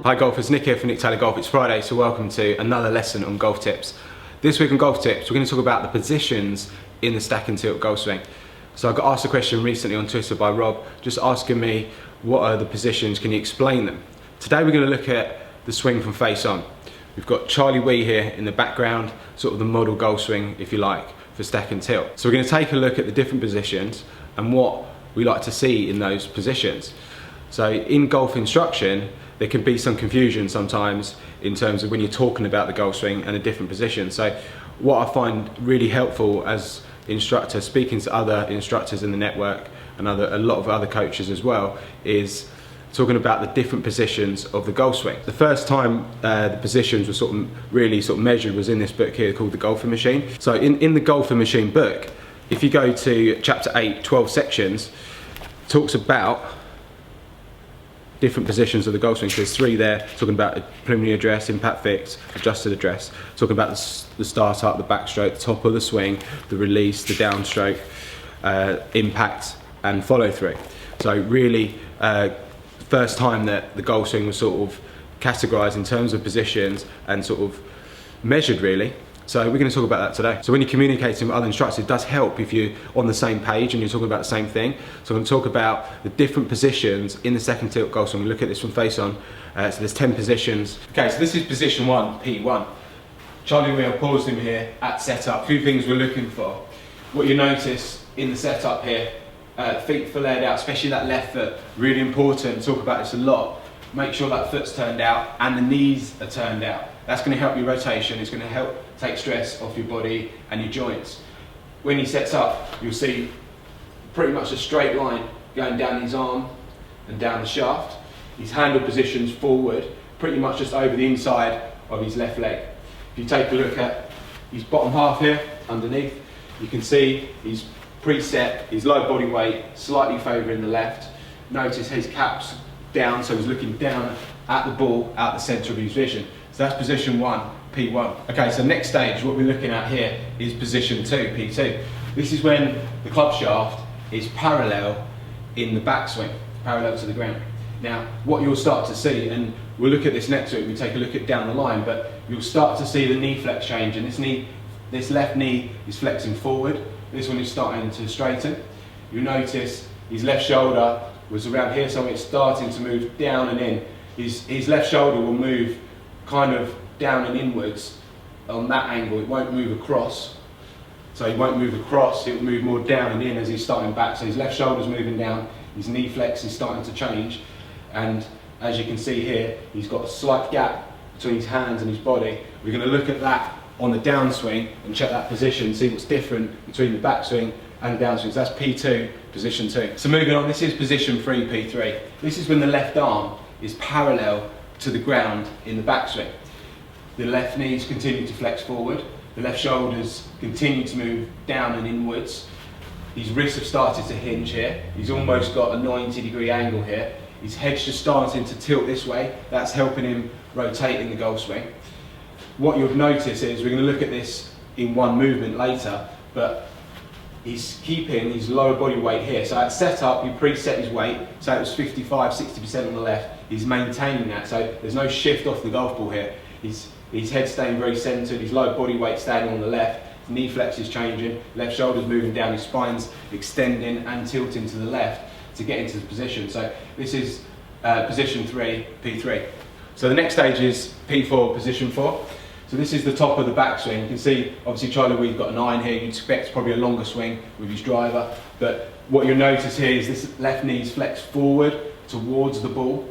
Hi golfers, Nick here from Nick Taylor Golf. It's Friday, so welcome to another lesson on golf tips. This week on golf tips, we're going to talk about the positions in the stack and tilt golf swing. So I got asked a question recently on Twitter by Rob, just asking me what are the positions, can you explain them? Today we're going to look at the swing from face on. We've got Charlie Wee here in the background, sort of the model golf swing, if you like, for stack and tilt. So we're going to take a look at the different positions and what we like to see in those positions. So in golf instruction, there can be some confusion sometimes in terms of when you're talking about the golf swing and the different positions. So what I find really helpful as instructor, speaking to other instructors in the network and a lot of other coaches as well, is talking about the different positions of the golf swing. The first time the positions were really measured was in this book here called The Golfing Machine. So in the Golfing Machine book, if you go to chapter 8, 12 sections, it talks about different positions of the golf swing. So there's three there, talking about the preliminary address, impact fix, adjusted address, talking about the start up, the backstroke, the top of the swing, the release, the downstroke, impact and follow through. So really, first time that the golf swing was sort of categorized in terms of positions and sort of measured really. So we're going to talk about that today. So when you're communicating with other instructors, it does help if you're on the same page and you're talking about the same thing. So I'm going to talk about the different positions in the second tilt golf swing. We look at this from face on. So there's 10 positions. Okay, so this is position 1, P1. Charlie Wee, I paused him here at setup. A few things we're looking for. What you notice in the setup here, feet flared out, especially that left foot. Really important, talk about this a lot. Make sure that foot's turned out and the knees are turned out. That's going to help your rotation, it's going to help take stress off your body and your joints. When he sets up, you'll see pretty much a straight line going down his arm and down the shaft. His handle positions forward, pretty much just over the inside of his left leg. If you take a look at his bottom half here, underneath, you can see he's preset, his low body weight, slightly favouring the left. Notice his cap's down, so he's looking down at the ball, out the centre of his vision. So that's position 1, P1. Okay, so next stage, what we're looking at here is position 2, P2. This is when the club shaft is parallel in the backswing, parallel to the ground. Now, what you'll start to see, and we'll look at this next week, we take a look at down the line, but you'll start to see the knee flex change, and this left knee is flexing forward, this one is starting to straighten. You'll notice his left shoulder was around here, so it's starting to move down and in. His left shoulder will move kind of down and inwards on that angle. It won't move across. So he won't move across, it will move more down and in as he's starting back. So his left shoulder's moving down, his knee flex is starting to change. And as you can see here, he's got a slight gap between his hands and his body. We're going to look at that on the downswing and check that position, see what's different between the backswing and the downswing. So that's P2, position 2. So moving on, this is position 3, P3. This is when the left arm is parallel to the ground in the backswing. The left knees continue to flex forward, the left shoulders continue to move down and inwards. His wrists have started to hinge here. He's almost got a 90-degree angle here. His head's just starting to tilt this way. That's helping him rotate in the golf swing. What you'll notice is, we're going to look at this in one movement later, but he's keeping his lower body weight here. So at setup, you preset his weight, so it was 55-60% on the left. He's maintaining that, so there's no shift off the golf ball here. His head's staying very centered, his low body weight staying on the left, his knee flex is changing, left shoulder's moving down, his spine's extending and tilting to the left to get into the position. So this is position 3, P3. So the next stage is P4, position 4. So this is the top of the backswing. You can see, obviously Charlie Wee's got an iron here. You'd expect probably a longer swing with his driver. But what you'll notice here is this left knee's flexed forward towards the ball.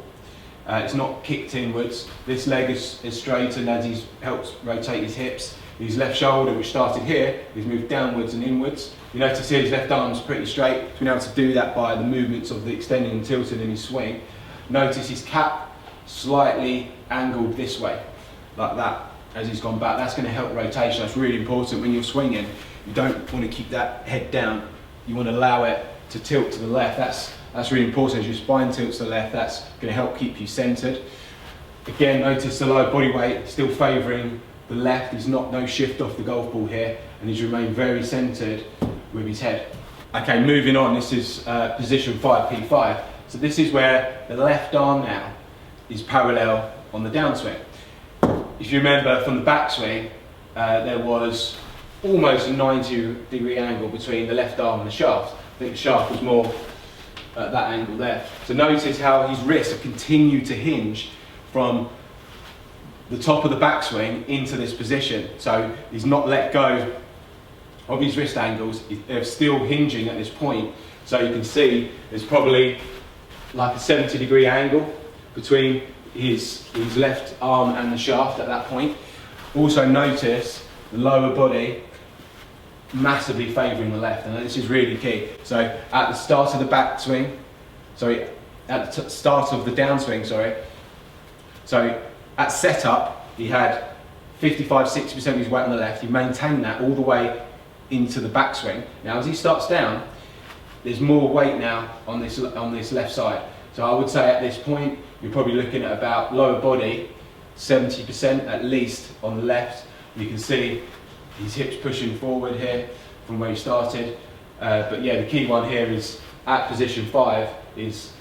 It's not kicked inwards. This leg is straightened as he helps rotate his hips. His left shoulder, which started here, is moved downwards and inwards. You notice here his left arm's pretty straight. He's been able to do that by the movements of the extending and tilting in his swing. Notice his cap slightly angled this way, like that, as he's gone back. That's going to help rotation. That's really important when you're swinging. You don't want to keep that head down. You want to allow it to tilt to the left. That's really important. As your spine tilts to the left, that's going to help keep you centered. Again, notice the lower body weight still favouring the left. There's no shift off the golf ball here, and he's remained very centered with his head. Okay, moving on, this is position 5, P5. So this is where the left arm now is parallel on the downswing. If you remember from the backswing, there was almost a 90-degree angle between the left arm and the shaft. I think the shaft was more at that angle there. So notice how his wrists have continued to hinge from the top of the backswing into this position. So he's not let go of his wrist angles, they're still hinging at this point. So you can see there's probably like a 70-degree angle between his left arm and the shaft at that point. Also notice the lower body massively favouring the left, and this is really key. So at the start of the backswing, at the start of the downswing, so at setup he had 55-60% of his weight on the left. He maintained that all the way into the backswing. Now as he starts down, there's more weight now on this left side. So I would say at this point you're probably looking at about lower body 70% at least on the left. You can see his hips pushing forward here from where he started. But yeah, the key one here is at position 5 is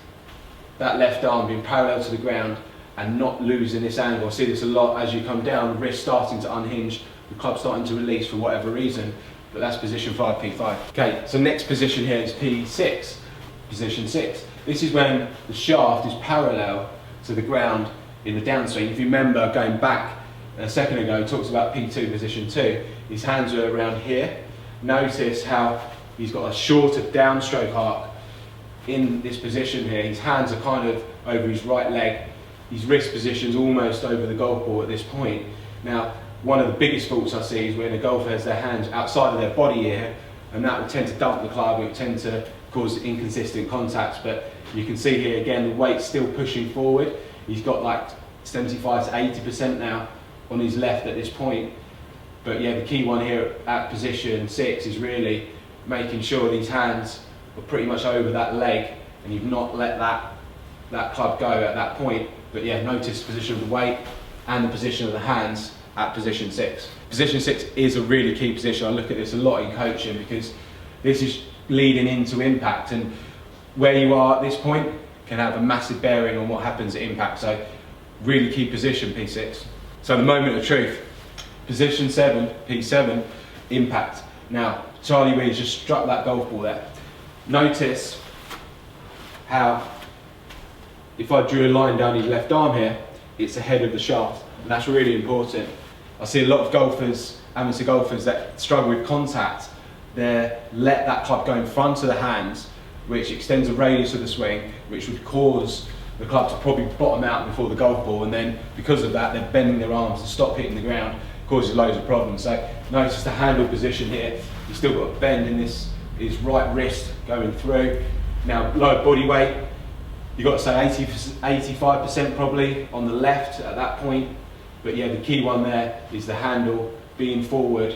that left arm being parallel to the ground and not losing this angle. I see this a lot as you come down, the wrist starting to unhinge, the club starting to release for whatever reason, but that's position 5, P5. Okay, so next position here is P6, position 6. This is when the shaft is parallel to the ground in the downswing. If you remember going back a second ago, he talks about P2, position 2. His hands are around here. Notice how he's got a shorter downstroke arc in this position here. His hands are kind of over his right leg. His wrist position's almost over the golf ball at this point. Now, one of the biggest faults I see is when a golfer has their hands outside of their body here, and that would tend to dump the club, it would tend to cause inconsistent contacts. But you can see here again, the weight's still pushing forward. He's got like 75 to 80% now on his left at this point. But yeah, the key one here at position 6 is really making sure these hands are pretty much over that leg and you've not let that club go at that point. But yeah, notice the position of the weight and the position of the hands at position 6. Position 6 is a really key position. I look at this a lot in coaching because this is leading into impact, and where you are at this point can have a massive bearing on what happens at impact. So really key position, P6. So the moment of truth, position 7, P7, impact. Now, Charlie Reed just struck that golf ball there. Notice how, if I drew a line down his left arm here, it's ahead of the shaft, and that's really important. I see a lot of golfers, amateur golfers, that struggle with contact. They let that club go in front of the hands, which extends the radius of the swing, which would cause the club to probably bottom out before the golf ball, and then because of that they're bending their arms to stop hitting the ground, causes loads of problems. So notice the handle position here, you've still got a bend in his right wrist going through. Now lower body weight, you've got to say 85% probably on the left at that point. But yeah, the key one there is the handle being forward.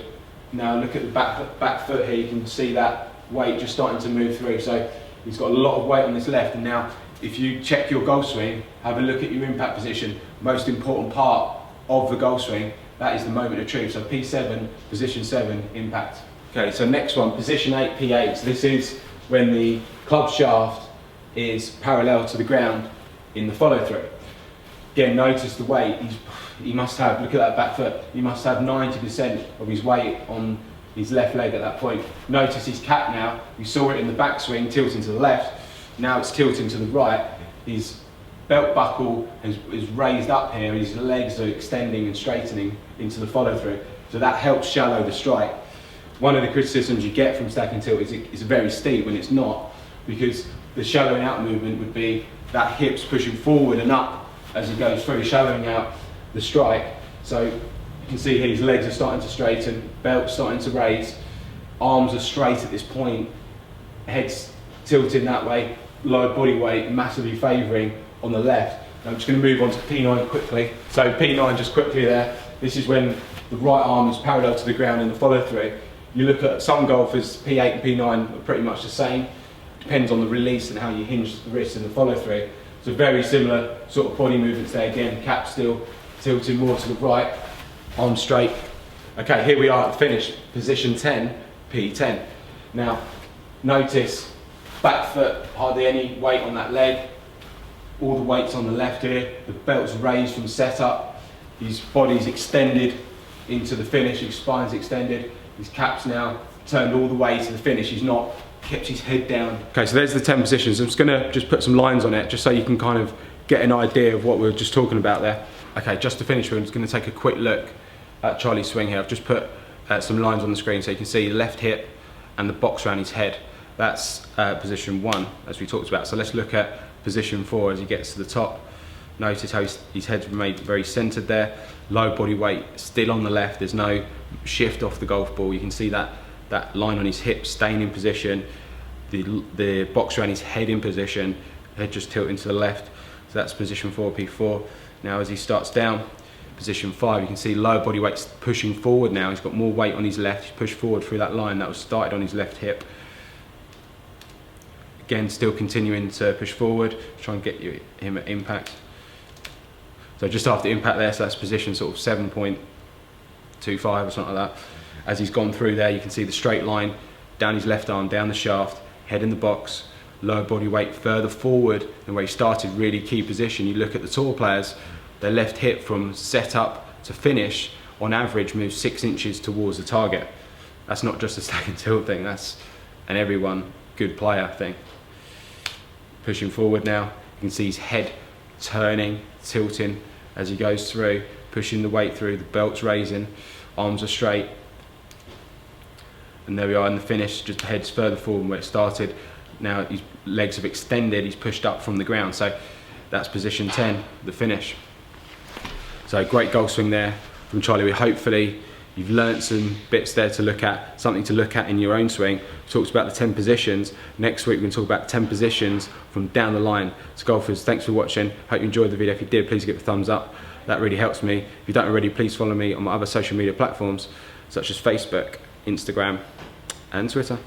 Now look at the back foot here, you can see that weight just starting to move through. So he's got a lot of weight on this left, and now if you check your golf swing, have a look at your impact position, most important part of the golf swing, that is the moment of truth. So P7, position 7, impact. Okay, so next one, position 8, P8. So this is when the club shaft is parallel to the ground in the follow through. Again, notice the weight. He must have, look at that back foot, he must have 90% of his weight on his left leg at that point. Notice his cap now, you saw it in the backswing tilting to the left, now it's tilting to the right. His belt buckle is raised up here, his legs are extending and straightening into the follow through. So that helps shallow the strike. One of the criticisms you get from stack and tilt is it's very steep when it's not, because the shallowing out movement would be that hips pushing forward and up as he goes through, shallowing out the strike. So you can see here his legs are starting to straighten, belt starting to raise, arms are straight at this point, head's tilting that way, lower body weight massively favouring on the left. Now I'm just going to move on to P9 quickly. So P9 just quickly there, this is when the right arm is parallel to the ground in the follow through. You look at some golfers, P8 and P9 are pretty much the same, depends on the release and how you hinge the wrist in the follow through. So very similar sort of body movements there. Again, cap still tilting more to the right, arm straight. Okay, here we are at the finish, position 10, P10. Now, notice back foot, hardly any weight on that leg. all the weight's on the left here, the belt's raised from setup, his body's extended into the finish, his spine's extended, his cap's now turned all the way to the finish, he's not kept his head down. Okay, so there's the 10 positions. I'm just gonna put some lines on it just so you can kind of get an idea of what we were just talking about there. Okay, just to finish, we're just gonna take a quick look at Charlie's swing here. I've just put some lines on the screen so you can see the left hip and the box around his head. That's position 1, as we talked about. So let's look at position 4 as he gets to the top. Notice how his head's remained very centered there. Low body weight, still on the left. There's no shift off the golf ball. You can see that line on his hip staying in position. The box around his head in position. Head just tilting to the left. So that's position 4, P4. Now as he starts down, position 5, you can see low body weight's pushing forward now. He's got more weight on his left. He's pushed forward through that line that was started on his left hip. Again, still continuing to push forward, try and get him at impact. So just after impact there, so that's position sort of 7.25 or something like that. As he's gone through there, you can see the straight line down his left arm, down the shaft, head in the box, low body weight further forward than where he started, really key position. You look at the tour players, their left hip from set up to finish, on average moves 6 inches towards the target. That's not just a stack and tilt thing, that's an everyone good player thing. Pushing forward now, you can see his head turning, tilting as he goes through, pushing the weight through, the belt's raising, arms are straight. And there we are in the finish, just the head's further forward than where it started. Now his legs have extended, he's pushed up from the ground. So that's position 10, the finish. So great golf swing there from Charlie. Hopefully you've learnt some bits there to look at, something to look at in your own swing. We talked about the 10 positions. Next week we're going to talk about 10 positions from down the line. So golfers, thanks for watching. Hope you enjoyed the video. If you did, please give it a thumbs up. That really helps me. If you don't already, please follow me on my other social media platforms such as Facebook, Instagram and Twitter.